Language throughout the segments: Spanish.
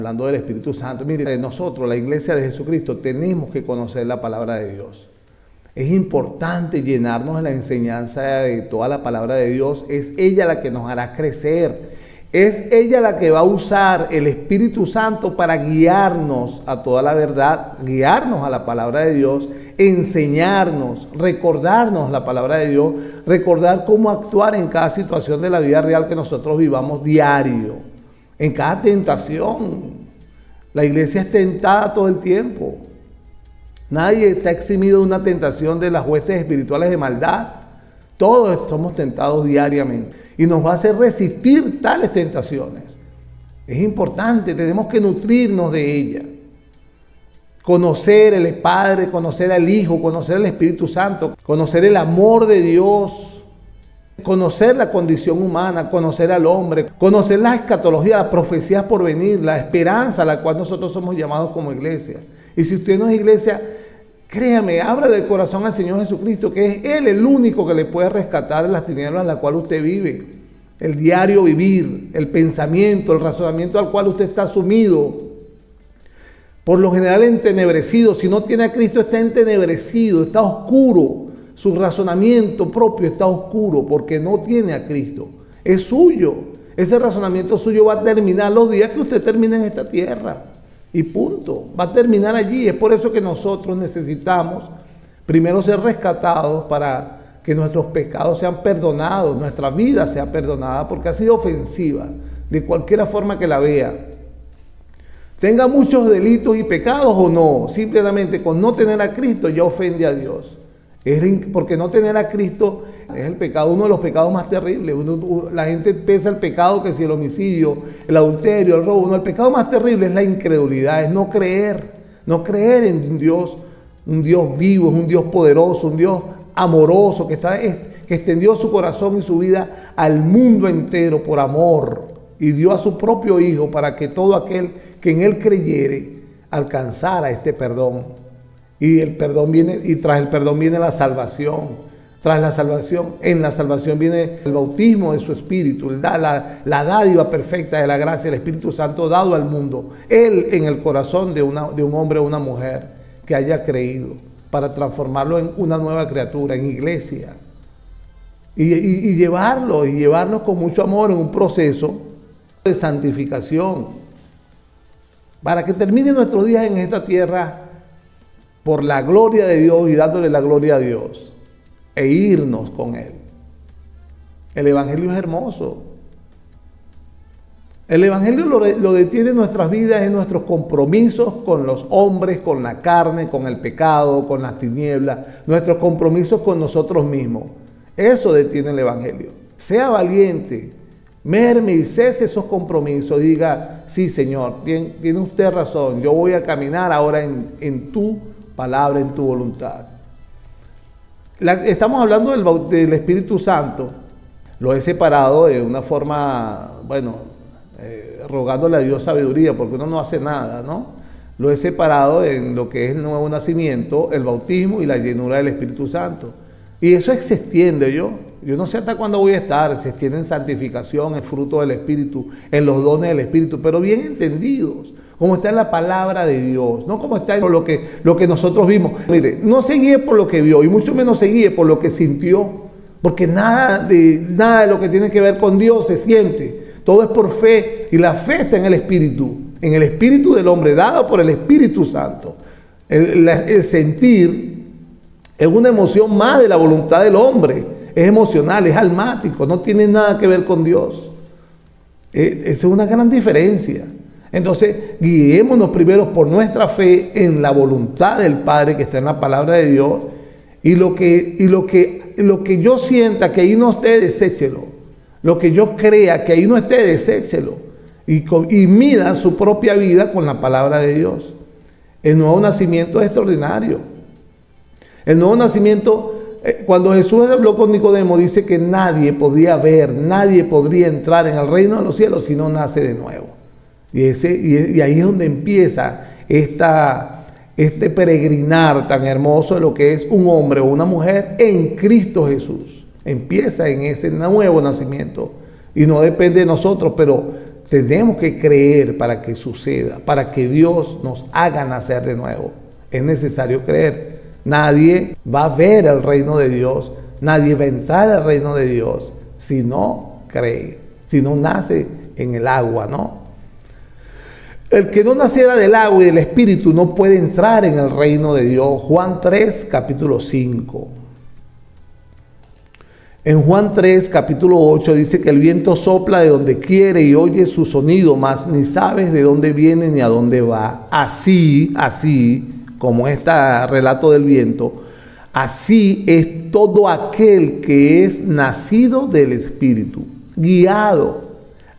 Hablando del Espíritu Santo, mire, nosotros, la Iglesia de Jesucristo, tenemos que conocer la palabra de Dios. Es importante llenarnos de la enseñanza de toda la palabra de Dios. Es ella la que nos hará crecer. Es ella la que va a usar el Espíritu Santo para guiarnos a toda la verdad, guiarnos a la palabra de Dios, enseñarnos, recordarnos la palabra de Dios, recordar cómo actuar en cada situación de la vida real que nosotros vivamos diario. En cada tentación. La iglesia es tentada todo el tiempo. Nadie está eximido de una tentación de las huestes espirituales de maldad. Todos somos tentados diariamente. Y nos va a hacer resistir tales tentaciones. Es importante, tenemos que nutrirnos de ella. Conocer el Padre, conocer al Hijo, conocer al Espíritu Santo, conocer el amor de Dios. Conocer la condición humana, conocer al hombre, conocer la escatología, las profecías por venir, la esperanza a la cual nosotros somos llamados como iglesia. Y si usted no es iglesia, créame, ábrale el corazón al Señor Jesucristo, que es Él el único que le puede rescatar de las tinieblas en las cuales usted vive. El diario vivir, el pensamiento, el razonamiento al cual usted está sumido. Por lo general entenebrecido. Si no tiene a Cristo, está entenebrecido, está oscuro. Su razonamiento propio está oscuro porque no tiene a Cristo. Es suyo. Ese razonamiento suyo va a terminar los días que usted termine en esta tierra. Y punto. Va a terminar allí. Es por eso que nosotros necesitamos primero ser rescatados para que nuestros pecados sean perdonados, nuestra vida sea perdonada porque ha sido ofensiva de cualquier forma que la vea. Tenga muchos delitos y pecados o no. Simplemente con no tener a Cristo ya ofende a Dios. Porque no tener a Cristo es el pecado, uno de los pecados más terribles. La gente pesa el pecado, que si el homicidio, el adulterio, el robo. No, el pecado más terrible es la incredulidad, es no creer en un Dios vivo, es un Dios poderoso, un Dios amoroso, que extendió su corazón y su vida al mundo entero por amor y dio a su propio Hijo para que todo aquel que en Él creyere alcanzara este perdón. Y el perdón viene, y tras el perdón viene la salvación. Tras la salvación, en la salvación viene el bautismo de su Espíritu, la dádiva perfecta de la gracia del Espíritu Santo dado al mundo. Él en el corazón de un hombre o una mujer que haya creído, para transformarlo en una nueva criatura, en iglesia. Y llevarlo con mucho amor en un proceso de santificación. Para que termine nuestros días en esta tierra por la gloria de Dios y dándole la gloria a Dios e irnos con Él. El Evangelio es hermoso. El Evangelio lo detiene en nuestras vidas, en nuestros compromisos con los hombres, con la carne, con el pecado, con las tinieblas, nuestros compromisos con nosotros mismos. Eso detiene el Evangelio. Sea valiente, merme y cese esos compromisos. Diga, sí Señor, tiene usted razón, yo voy a caminar ahora en tu palabra, en tu voluntad. Estamos hablando del Espíritu Santo. Lo he separado de una forma, rogándole a Dios sabiduría, porque uno no hace nada, ¿no? Lo he separado en lo que es el nuevo nacimiento, el bautismo y la llenura del Espíritu Santo. Y eso se extiende, yo no sé hasta cuándo voy a estar, se extiende en santificación, en fruto del Espíritu, en los dones del Espíritu, pero bien entendidos, como está en la palabra de Dios, no como está en lo que nosotros vimos. Mire, no se guíe por lo que vio y mucho menos se guíe por lo que sintió, porque nada de lo que tiene que ver con Dios se siente. Todo es por fe y la fe está en el Espíritu del hombre, dado por el Espíritu Santo. El sentir es una emoción más de la voluntad del hombre, es emocional, es almático, no tiene nada que ver con Dios. Esa es una gran diferencia. Entonces, guiémonos primero por nuestra fe en la voluntad del Padre que está en la palabra de Dios, y lo que yo sienta que ahí no esté, deséchelo. Lo que yo crea que ahí no esté, deséchelo. Y mida su propia vida con la palabra de Dios. El nuevo nacimiento es extraordinario. El nuevo nacimiento, cuando Jesús habló con Nicodemo, dice que nadie podría entrar en el reino de los cielos si no nace de nuevo. Y ahí es donde empieza este peregrinar tan hermoso de lo que es un hombre o una mujer en Cristo Jesús. Empieza en ese nuevo nacimiento y no depende de nosotros, pero Tenemos que creer para que suceda, para que Dios nos haga nacer de nuevo. Es necesario creer. Nadie va a ver el reino de Dios, nadie va a entrar al reino de Dios si no cree, si no nace en el agua, ¿no? El que no naciera del agua y del Espíritu no puede entrar en el reino de Dios. Juan 3, capítulo 5. En Juan 3, capítulo 8, dice que el viento sopla de donde quiere y oye su sonido, mas ni sabes de dónde viene ni a dónde va. Así, como este relato del viento, así es todo aquel que es nacido del Espíritu, guiado.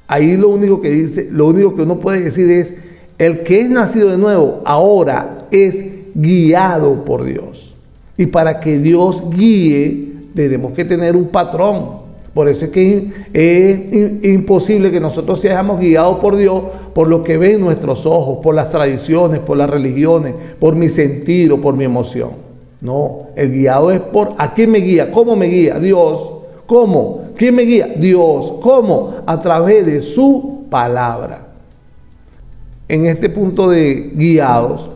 Ahí lo único que dice, lo único que uno puede decir es, el que es nacido de nuevo ahora es guiado por Dios. Y para que Dios guíe, tenemos que tener un patrón. Por eso es que es imposible que nosotros seamos guiados por Dios por lo que ven nuestros ojos, por las tradiciones, por las religiones, por mi sentir o por mi emoción. No, el guiado es por ¿a quién me guía? ¿Cómo me guía? Dios. ¿Cómo? ¿Quién me guía? Dios. ¿Cómo? A través de su palabra. En este punto de guiados,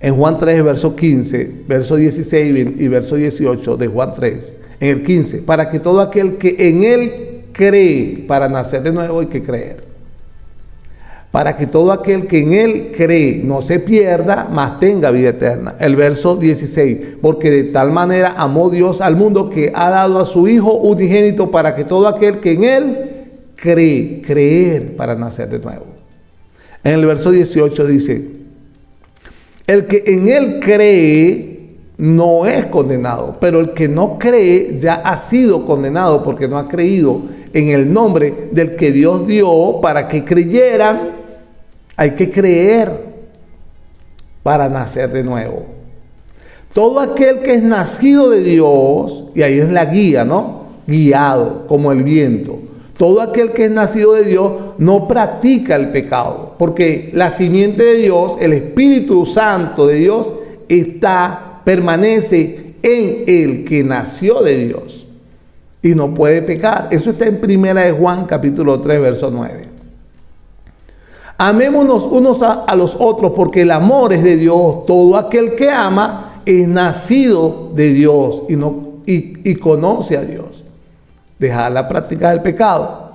en Juan 3, verso 15, verso 16 y verso 18 de Juan 3, en el 15, para que todo aquel que en él cree, para nacer de nuevo hay que creer. Para que todo aquel que en él cree no se pierda, mas tenga vida eterna. El verso 16, porque de tal manera amó Dios al mundo que ha dado a su Hijo unigénito para que todo aquel que en él cree, creer para nacer de nuevo. En el verso 18 dice, el que en él cree no es condenado, pero el que no cree ya ha sido condenado porque no ha creído en el nombre del que Dios dio para que creyeran. Hay que creer para nacer de nuevo. Todo aquel que es nacido de Dios, y ahí es la guía, ¿no? Guiado como el viento. Todo aquel que es nacido de Dios no practica el pecado, porque la simiente de Dios, el Espíritu Santo de Dios, permanece en el que nació de Dios y no puede pecar. Eso está en 1 de Juan capítulo 3, verso 9. Amémonos unos a los otros, porque el amor es de Dios. Todo aquel que ama es nacido de Dios y conoce a Dios. Dejar la práctica del pecado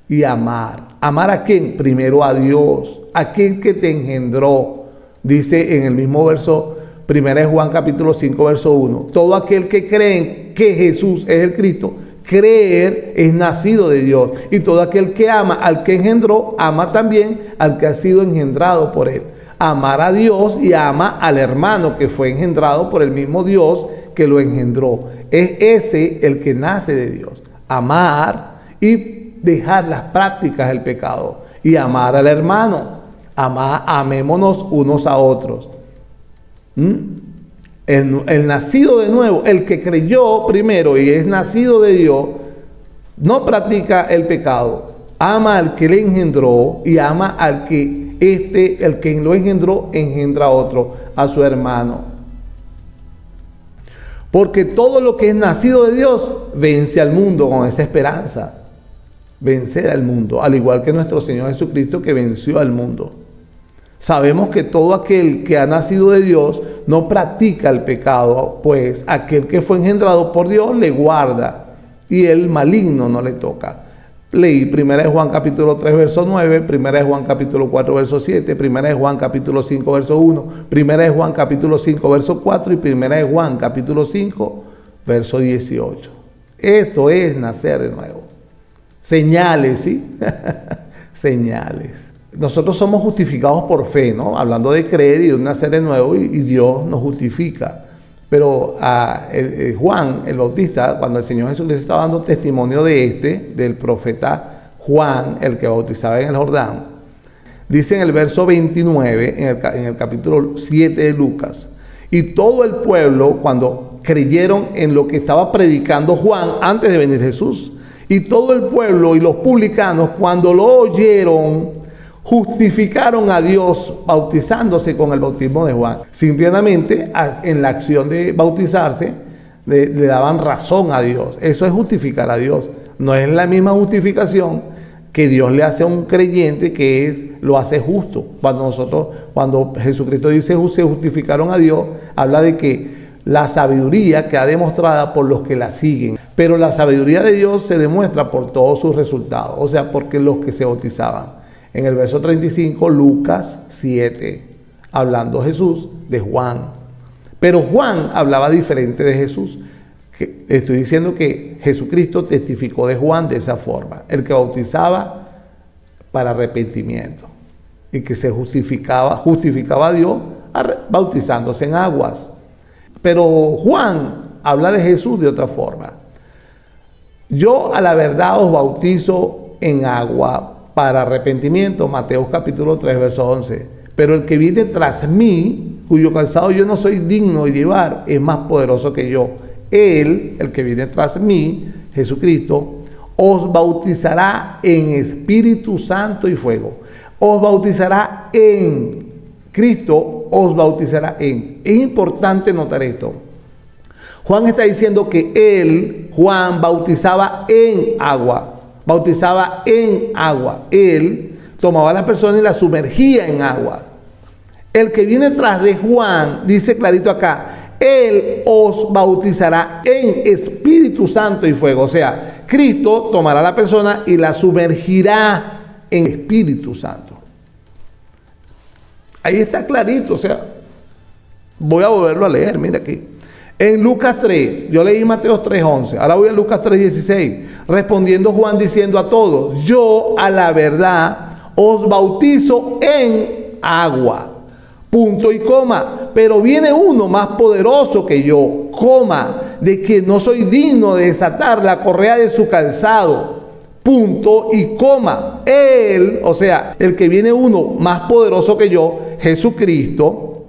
y amar. ¿Amar a quién? Primero a Dios, a quien que te engendró. Dice en el mismo verso, 1 de Juan capítulo 5, verso 1. Todo aquel que cree que Jesús es el Cristo, creer es nacido de Dios. Y todo aquel que ama al que engendró, ama también al que ha sido engendrado por él. Amar a Dios y ama al hermano que fue engendrado por el mismo Dios que lo engendró. Es ese el que nace de Dios. Amar y dejar las prácticas del pecado. Y amar al hermano. Amémonos unos a otros. El nacido de nuevo, el que creyó primero y es nacido de Dios, no practica el pecado. Ama al que le engendró y ama al que el que lo engendró, engendra a otro, a su hermano. Porque todo lo que es nacido de Dios vence al mundo con esa esperanza. Vencer al mundo, al igual que nuestro Señor Jesucristo que venció al mundo. Sabemos que todo aquel que ha nacido de Dios no practica el pecado, pues aquel que fue engendrado por Dios le guarda y el maligno no le toca. Leí 1 de Juan capítulo 3 verso 9, 1 de Juan capítulo 4 verso 7, 1 de Juan capítulo 5 verso 1, 1 de Juan capítulo 5 verso 4 y 1 de Juan capítulo 5 verso 18. Eso es nacer de nuevo. Señales, ¿sí? Señales. Nosotros somos justificados por fe, ¿no? Hablando de creer y de nacer de nuevo y Dios nos justifica. Pero Juan, el Bautista, cuando el Señor Jesús les estaba dando testimonio del profeta Juan, el que bautizaba en el Jordán, dice en el verso 29, en el capítulo 7 de Lucas, y todo el pueblo, cuando creyeron en lo que estaba predicando Juan antes de venir Jesús, y todo el pueblo y los publicanos, cuando lo oyeron, justificaron a Dios bautizándose con el bautismo de Juan. Simplemente en la acción de bautizarse le daban razón a Dios. Eso es justificar a Dios. No es la misma justificación que Dios le hace a un creyente, que es, lo hace justo. Cuando Jesucristo dice se justificaron a Dios, habla de que la sabiduría queda demostrada por los que la siguen. Pero la sabiduría de Dios se demuestra por todos sus resultados, o sea, porque los que se bautizaban. En el verso 35, Lucas 7, hablando Jesús de Juan. Pero Juan hablaba diferente de Jesús. Estoy diciendo que Jesucristo testificó de Juan de esa forma. El que bautizaba para arrepentimiento y que se justificaba a Dios bautizándose en aguas. Pero Juan habla de Jesús de otra forma. Yo a la verdad os bautizo en agua para arrepentimiento, Mateo capítulo 3, verso 11. Pero el que viene tras mí, cuyo calzado yo no soy digno de llevar, es más poderoso que yo. Él, el que viene tras mí, Jesucristo, os bautizará en Espíritu Santo y fuego. Os bautizará en Cristo, os bautizará en. Es importante notar esto. Juan está diciendo que él, Juan, bautizaba en agua. Bautizaba en agua. Él tomaba a la persona y la sumergía en agua. El que viene tras de Juan, dice clarito acá, él os bautizará en Espíritu Santo y fuego. O sea, Cristo tomará a la persona y la sumergirá en Espíritu Santo. Ahí está clarito, o sea, voy a volverlo a leer, mira aquí. En Lucas 3, yo leí Mateo 3:11, ahora voy a Lucas 3:16. Respondiendo Juan diciendo a todos, yo a la verdad os bautizo en agua. Punto y coma. Pero viene uno más poderoso que yo, coma, de quien no soy digno de desatar la correa de su calzado. Punto y coma. Él, o sea, el que viene uno más poderoso que yo, Jesucristo,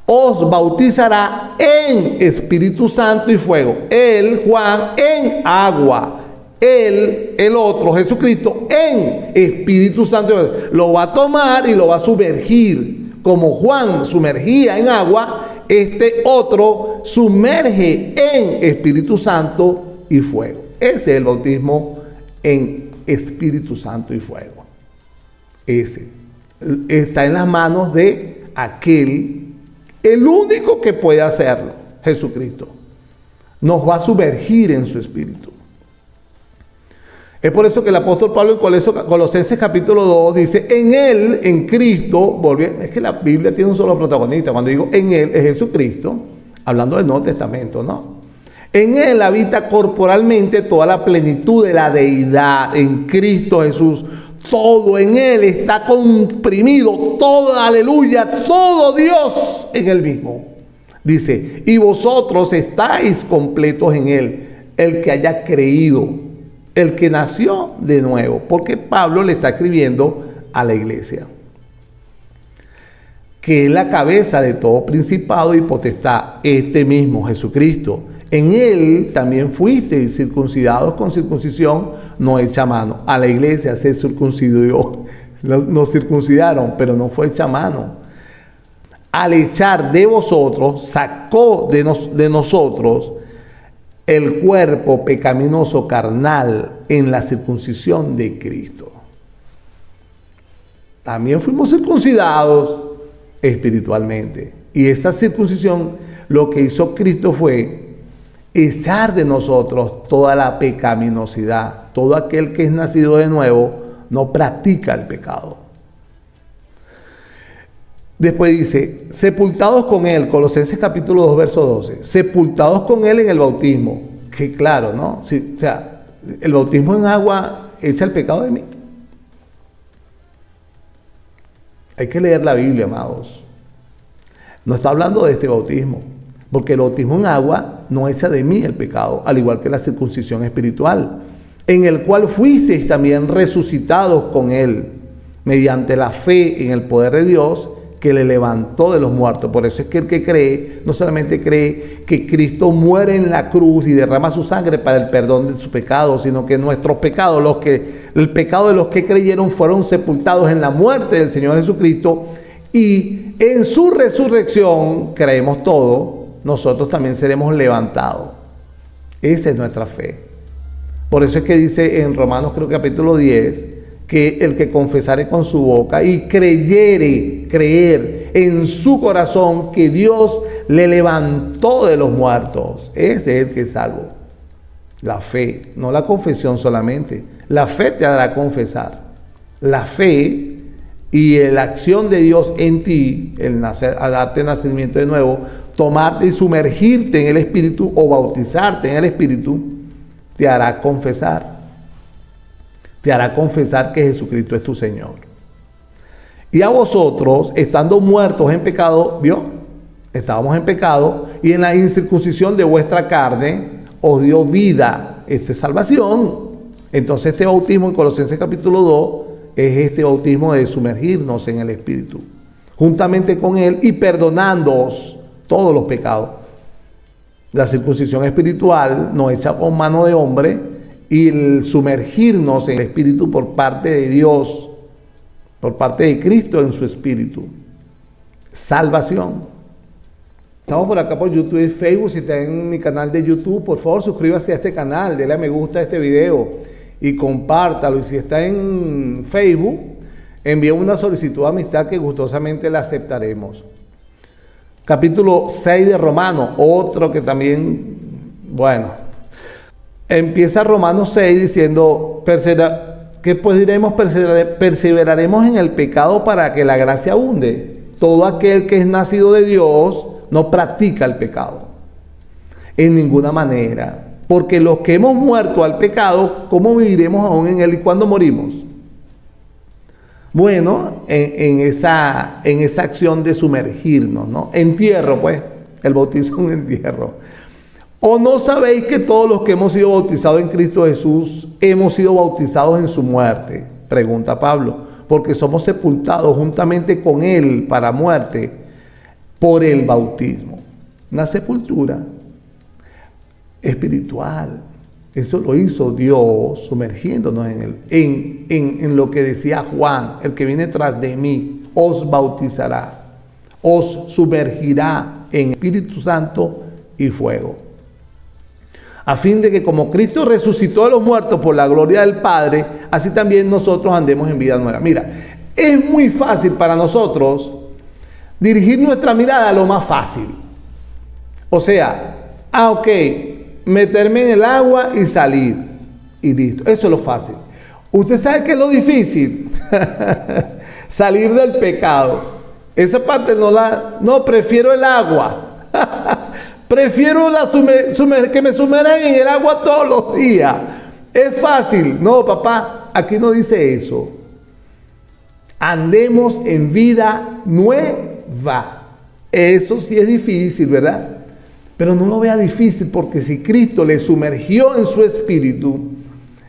os bautizará en Espíritu Santo y fuego. Él, Juan, en agua. Él, el otro, Jesucristo, en Espíritu Santo y fuego. Lo va a tomar y lo va a sumergir. Como Juan sumergía en agua, este otro sumerge en Espíritu Santo y fuego. Ese es el bautismo en Espíritu Santo y fuego. Ese está en las manos de aquel, el único que puede hacerlo, Jesucristo. Nos va a sumergir en su espíritu. Es por eso que el apóstol Pablo en Colosenses capítulo 2 dice, en él, en Cristo, es que la Biblia tiene un solo protagonista. Cuando digo en él, es Jesucristo, hablando del Nuevo Testamento, ¿no? En él habita corporalmente toda la plenitud de la deidad, en Cristo Jesús. Todo en él está comprimido, todo, aleluya, todo Dios en él mismo. Dice, y vosotros estáis completos en él, el que haya creído, el que nació de nuevo, porque Pablo le está escribiendo a la iglesia, que es la cabeza de todo principado y potestad, este mismo Jesucristo. En él también fuisteis circuncidados con circuncisión no hecha a mano. A la iglesia se circuncidó, nos circuncidaron, pero no fue hecha a mano. Al echar de vosotros, sacó de nosotros el cuerpo pecaminoso carnal en la circuncisión de Cristo. También fuimos circuncidados espiritualmente. Y esa circuncisión, lo que hizo Cristo fue echar de nosotros toda la pecaminosidad. Todo aquel que es nacido de nuevo no practica el pecado. Después dice, sepultados con él, Colosenses capítulo 2, verso 12, sepultados con él en el bautismo. Que claro, ¿no? Sí, o sea, el bautismo en agua echa el pecado de mí. Hay que leer la Biblia, amados. No está hablando de este bautismo, porque el bautismo en agua no echa de mí el pecado, al igual que la circuncisión espiritual, en el cual fuisteis también resucitados con él, mediante la fe en el poder de Dios, que le levantó de los muertos. Por eso es que el que cree, no solamente cree que Cristo muere en la cruz y derrama su sangre para el perdón de sus pecados, sino que nuestros pecados, el pecado de los que creyeron, fueron sepultados en la muerte del Señor Jesucristo, y en su resurrección, creemos todo, nosotros también seremos levantados. Esa es nuestra fe. Por eso es que dice en Romanos, creo que capítulo 10, que el que confesare con su boca y creer en su corazón que Dios le levantó de los muertos, ese es el que es salvo. La fe, no la confesión solamente. La fe te hará confesar. La fe y la acción de Dios en ti, el nacer, al darte nacimiento de nuevo, tomarte y sumergirte en el Espíritu o bautizarte en el Espíritu, te hará confesar. Te hará confesar que Jesucristo es tu Señor. Y a vosotros, estando muertos en pecado, ¿vio? Estábamos en pecado, y en la incircuncisión de vuestra carne os dio vida, esta es salvación. Entonces este bautismo en Colosenses capítulo 2 es este bautismo de sumergirnos en el Espíritu, juntamente con Él y perdonándoos todos los pecados. La circuncisión espiritual no hecha con mano de hombre, y el sumergirnos en el Espíritu por parte de Dios, por parte de Cristo en su Espíritu. Salvación. Estamos por acá por YouTube y Facebook. Si está en mi canal de YouTube, por favor suscríbase a este canal, déle a me gusta a este video y compártalo. Y si está en Facebook, envíe una solicitud de amistad que gustosamente la aceptaremos. Capítulo 6 de Romanos, otro que también, bueno, empieza Romanos 6 diciendo, ¿qué pues diremos? Perseveraremos en el pecado para que la gracia abunde. Todo aquel que es nacido de Dios no practica el pecado en ninguna manera, porque los que hemos muerto al pecado, ¿cómo viviremos aún en él y cuándo morimos? Bueno, en esa acción de sumergirnos, ¿no? Entierro, pues, el bautizo es un entierro. ¿O no sabéis que todos los que hemos sido bautizados en Cristo Jesús hemos sido bautizados en su muerte? Pregunta Pablo. Porque somos sepultados juntamente con Él para muerte por el bautismo. Una sepultura espiritual. Eso lo hizo Dios sumergiéndonos en lo que decía Juan: el que viene tras de mí os bautizará, os sumergirá en Espíritu Santo y fuego. A fin de que como Cristo resucitó de los muertos por la gloria del Padre, así también nosotros andemos en vida nueva. Mira, es muy fácil para nosotros dirigir nuestra mirada a lo más fácil. O sea, ok, meterme en el agua y salir, y listo. Eso es lo fácil. ¿Usted sabe qué es lo difícil? Salir del pecado. Esa parte no, prefiero el agua. Prefiero que me sumerjan en el agua todos los días. Es fácil. No, papá, aquí no dice eso. Andemos en vida nueva. Eso sí es difícil, ¿verdad? Pero no lo vea difícil, porque si Cristo le sumergió en su espíritu,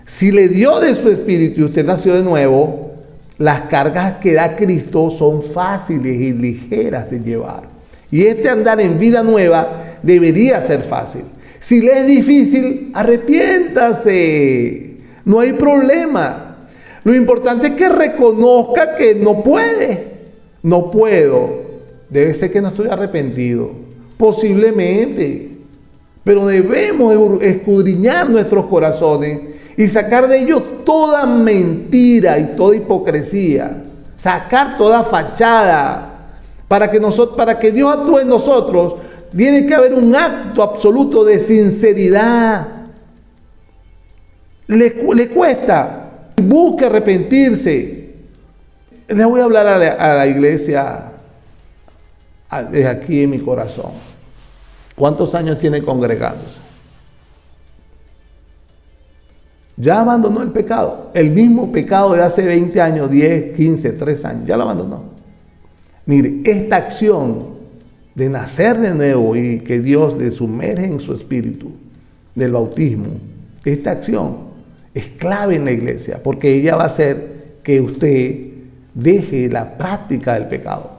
si le dio de su espíritu y usted nació de nuevo, las cargas que da Cristo son fáciles y ligeras de llevar. Y andar en vida nueva debería ser fácil. Si le es difícil, arrepiéntase. No hay problema. Lo importante es que reconozca que no puede. No puedo. Debe ser que no estoy arrepentido. Posiblemente. Pero debemos escudriñar nuestros corazones y sacar de ellos toda mentira y toda hipocresía. Sacar toda fachada. Para que Dios actúe en nosotros, tiene que haber un acto absoluto de sinceridad. Le cuesta. Busque arrepentirse. Les voy a hablar a la iglesia desde aquí en mi corazón. ¿Cuántos años tiene congregándose? Ya abandonó el pecado. El mismo pecado de hace 20 años, 10, 15, 3 años. Ya lo abandonó. Mire, esta acción de nacer de nuevo y que Dios le sumerge en su espíritu del bautismo, esta acción es clave en la iglesia, porque ella va a hacer que usted deje la práctica del pecado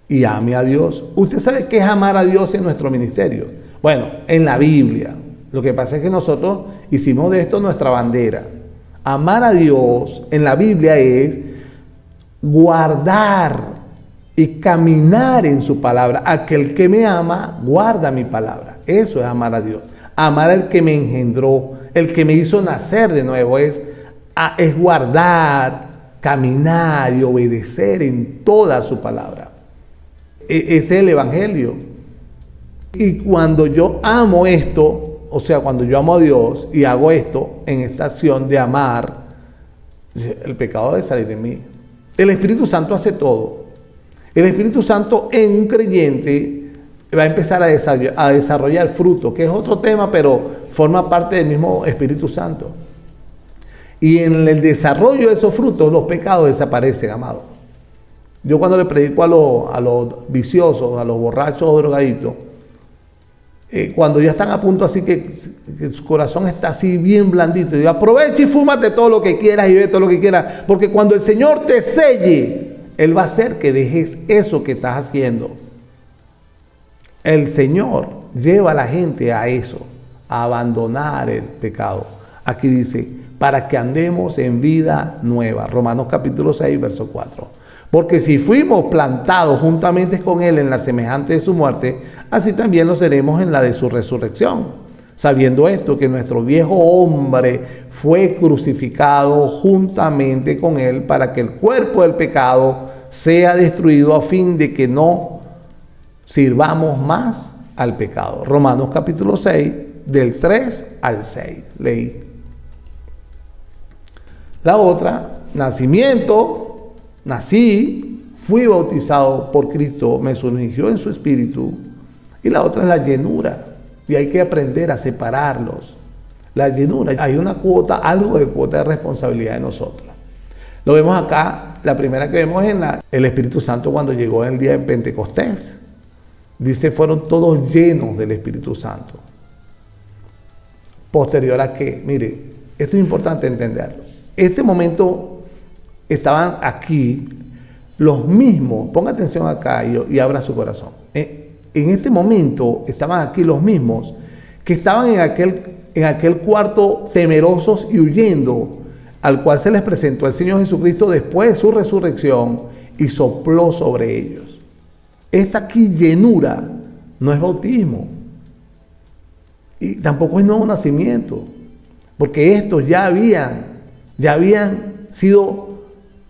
y ame a Dios. ¿Usted sabe qué es amar a Dios en nuestro ministerio? Bueno, en la Biblia. Lo que pasa es que nosotros hicimos de esto nuestra bandera. Amar a Dios en la Biblia es guardar y caminar en su palabra. Aquel que me ama, guarda mi palabra. Eso es amar a Dios. Amar al que me engendró, el que me hizo nacer de nuevo, es guardar, caminar y obedecer en toda su palabra. Ese es el Evangelio. Y cuando yo amo esto, o sea, cuando yo amo a Dios y hago esto en esta acción de amar, el pecado debe salir de mí. El Espíritu Santo hace todo. El Espíritu Santo en un creyente va a empezar a desarrollar fruto, que es otro tema, pero forma parte del mismo Espíritu Santo. Y en el desarrollo de esos frutos, los pecados desaparecen, amado. Yo cuando le predico a los viciosos, a los borrachos o drogaditos, cuando ya están a punto así que su corazón está así bien blandito, digo, aprovecha y fúmate todo lo que quieras y ve todo lo que quieras, porque cuando el Señor te selle, Él va a hacer que dejes eso que estás haciendo. El Señor lleva a la gente a eso, a abandonar el pecado. Aquí dice, para que andemos en vida nueva. Romanos capítulo 6, verso 4. Porque si fuimos plantados juntamente con Él en la semejante de su muerte, así también lo seremos en la de su resurrección. Sabiendo esto, que nuestro viejo hombre fue crucificado juntamente con Él para que el cuerpo del pecado sea destruido a fin de que no sirvamos más al pecado. Romanos capítulo 6, del 3 al 6. Leí. La otra, nacimiento. Nací, fui bautizado por Cristo, me sumergió en su espíritu. Y la otra es la llenura. Y hay que aprender a separarlos. La llenura, hay una cuota, algo de cuota de responsabilidad de nosotros. Lo vemos acá, la primera que vemos es el Espíritu Santo cuando llegó en el día de Pentecostés. Dice, fueron todos llenos del Espíritu Santo. Posterior a que, mire, esto es importante entenderlo. Este momento estaban aquí los mismos, ponga atención acá y abra su corazón. En este momento estaban aquí los mismos que estaban en aquel cuarto temerosos y huyendo, al cual se les presentó el Señor Jesucristo después de su resurrección y sopló sobre ellos. Esta aquí llenura no es bautismo y tampoco es nuevo nacimiento, porque estos ya habían sido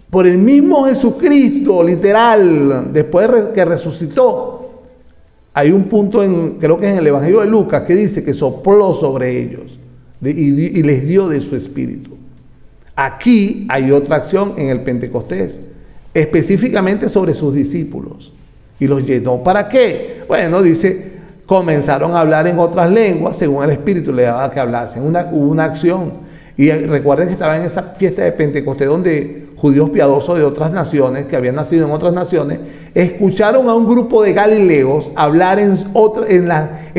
por el mismo Jesucristo, literal, después que resucitó. Hay un punto, creo que es en el Evangelio de Lucas, que dice que sopló sobre ellos y les dio de su espíritu. Aquí hay otra acción en el Pentecostés, específicamente sobre sus discípulos, y los llenó. ¿Para qué? Bueno, dice, comenzaron a hablar en otras lenguas, según el Espíritu le daba que hablasen. Hubo una acción. Y recuerden que estaba en esa fiesta de Pentecostés donde judíos piadosos de otras naciones, que habían nacido en otras naciones, escucharon a un grupo de galileos hablar en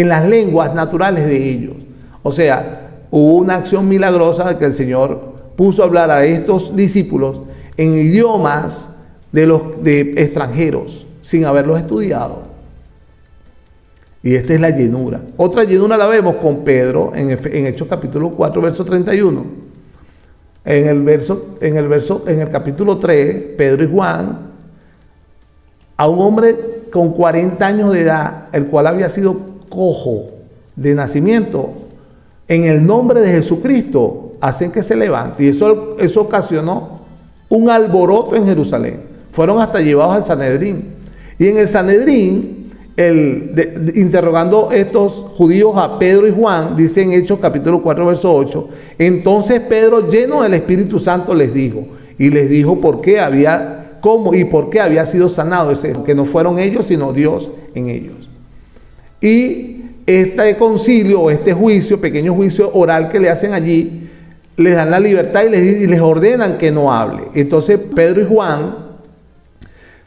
las lenguas naturales de ellos. O sea, hubo una acción milagrosa de que el Señor puso a hablar a estos discípulos en idiomas de extranjeros, sin haberlos estudiado. Y esta es la llenura. Otra llenura la vemos con Pedro en Hechos capítulo 4, verso 31. En el capítulo 3, Pedro y Juan, a un hombre con 40 años de edad, el cual había sido cojo de nacimiento, en el nombre de Jesucristo, hacen que se levante. Y eso ocasionó un alboroto en Jerusalén. Fueron hasta llevados al Sanedrín. Y en el Sanedrín, interrogando estos judíos a Pedro y Juan, dice en Hechos capítulo 4, verso 8, entonces Pedro, lleno del Espíritu Santo, les dijo por qué había sido sanado ese, que no fueron ellos, sino Dios en ellos. Y este concilio, este juicio, pequeño juicio oral que le hacen allí, les dan la libertad y les ordenan que no hable. Entonces Pedro y Juan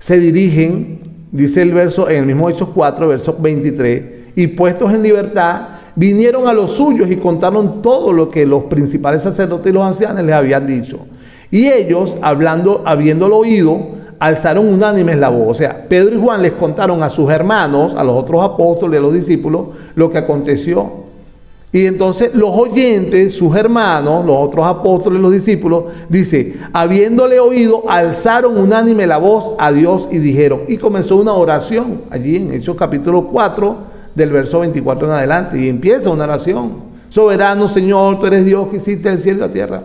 se dirigen, dice el verso, en el mismo Hechos 4, verso 23, y puestos en libertad, vinieron a los suyos y contaron todo lo que los principales sacerdotes y los ancianos les habían dicho. Y ellos, habiéndolo oído, alzaron unánimes la voz. O sea, Pedro y Juan les contaron a sus hermanos, a los otros apóstoles, a los discípulos, lo que aconteció. Y entonces los oyentes, sus hermanos, los otros apóstoles, los discípulos, dice, habiéndole oído, alzaron unánime la voz a Dios y dijeron, y comenzó una oración allí en Hechos capítulo 4, del verso 24 en adelante, y empieza una oración. Soberano Señor, tú eres Dios que hiciste el cielo y la tierra.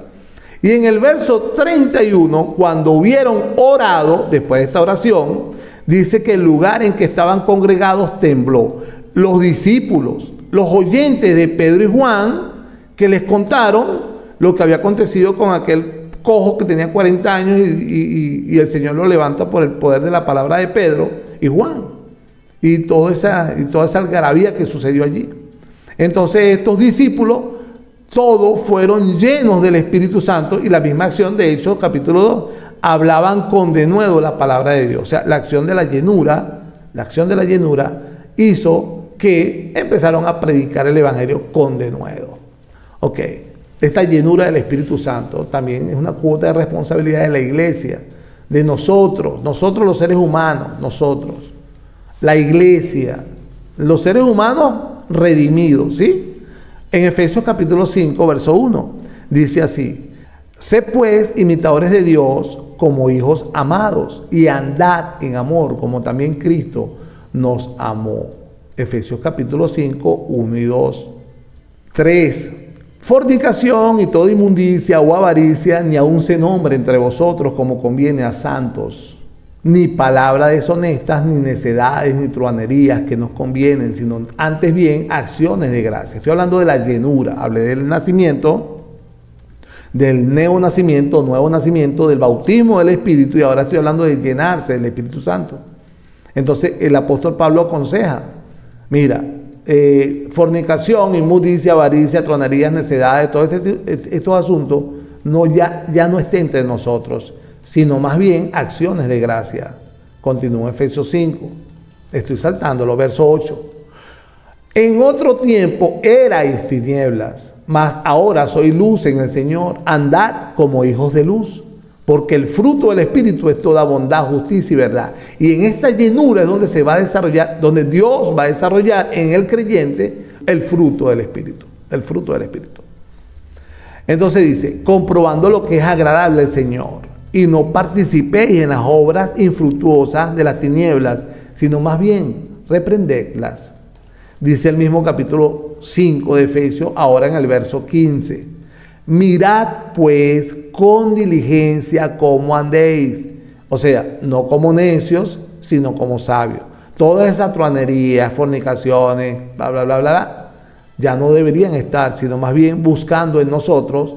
Y en el verso 31, cuando hubieron orado, después de esta oración, dice que el lugar en que estaban congregados tembló. Los discípulos, los oyentes de Pedro y Juan, que les contaron lo que había acontecido con aquel cojo que tenía 40 años y el Señor lo levanta por el poder de la palabra de Pedro y Juan. Y toda esa algarabía que sucedió allí. Entonces estos discípulos, todos fueron llenos del Espíritu Santo, y la misma acción de Hechos capítulo 2, hablaban con denuedo la palabra de Dios. O sea, la acción de la llenura hizo que empezaron a predicar el Evangelio con denuedo. Ok, esta llenura del Espíritu Santo también es una cuota de responsabilidad de la iglesia, de nosotros los seres humanos, la iglesia, los seres humanos redimidos, ¿sí? En Efesios capítulo 5, verso 1, dice así: sé pues imitadores de Dios como hijos amados, y andad en amor, como también Cristo nos amó. Efesios capítulo 5, 1 y 2. 3. Fornicación y toda inmundicia o avaricia, ni aun se nombre entre vosotros como conviene a santos, ni palabras deshonestas, ni necedades, ni truanerías que nos convienen, sino antes bien acciones de gracia. Estoy hablando de la llenura. Hablé del nacimiento, del neonacimiento, nuevo nacimiento, del bautismo del Espíritu, y ahora estoy hablando de llenarse del Espíritu Santo. Entonces el apóstol Pablo aconseja, mira, fornicación, inmundicia, avaricia, truanerías, necedades, todos estos asuntos ya no estén entre nosotros, sino más bien acciones de gracia. Continúa Efesios 5. Estoy saltándolo, verso 8. En otro tiempo erais tinieblas, mas ahora soy luz en el Señor. Andad como hijos de luz, porque el fruto del Espíritu es toda bondad, justicia y verdad. Y en esta llenura es donde se va a desarrollar, donde Dios va a desarrollar en el creyente el fruto del Espíritu. El fruto del Espíritu. Entonces dice, comprobando lo que es agradable al Señor, y no participéis en las obras infructuosas de las tinieblas, sino más bien reprendedlas. Dice el mismo capítulo 5 de Efesios, ahora en el verso 15. Mirad pues con diligencia cómo andéis. O sea, no como necios, sino como sabios. Todas esas truanerías, fornicaciones, bla, bla, bla, bla, ya no deberían estar, sino más bien buscando en nosotros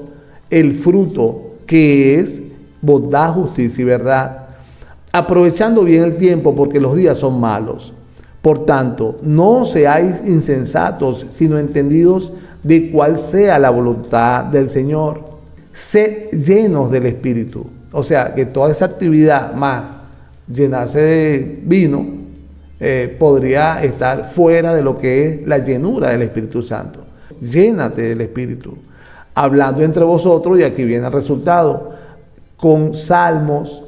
el fruto que es bondad, justicia y verdad, aprovechando bien el tiempo, porque los días son malos. Por tanto, no seáis insensatos, sino entendidos de cuál sea la voluntad del Señor. Sed llenos del Espíritu. O sea, que toda esa actividad más llenarse de vino podría estar fuera de lo que es la llenura del Espíritu Santo. Llénate del Espíritu, hablando entre vosotros, y aquí viene el resultado, con salmos,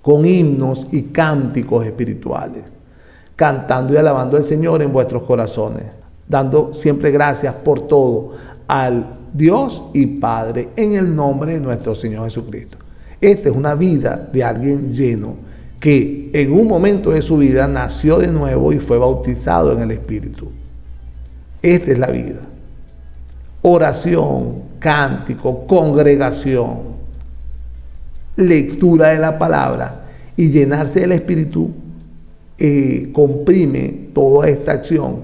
con himnos y cánticos espirituales, cantando y alabando al Señor en vuestros corazones, dando siempre gracias por todo al Dios y Padre en el nombre de nuestro Señor Jesucristo. Esta es una vida de alguien lleno que en un momento de su vida nació de nuevo y fue bautizado en el Espíritu. Esta es la vida. Oración, cántico, congregación, lectura de la palabra y llenarse del Espíritu comprime toda esta acción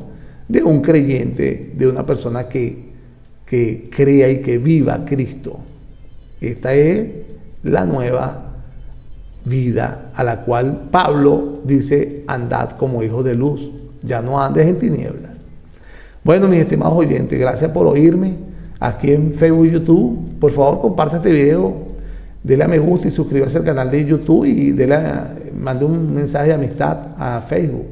de un creyente, de una persona que crea y que viva a Cristo. Esta es la nueva vida a la cual Pablo dice: andad como hijos de luz, ya no andes en tinieblas. Bueno, mis estimados oyentes, gracias por oírme aquí en Facebook y YouTube. Por favor, comparte este video, dele a me gusta y suscríbase al canal de YouTube, y mande un mensaje de amistad a Facebook.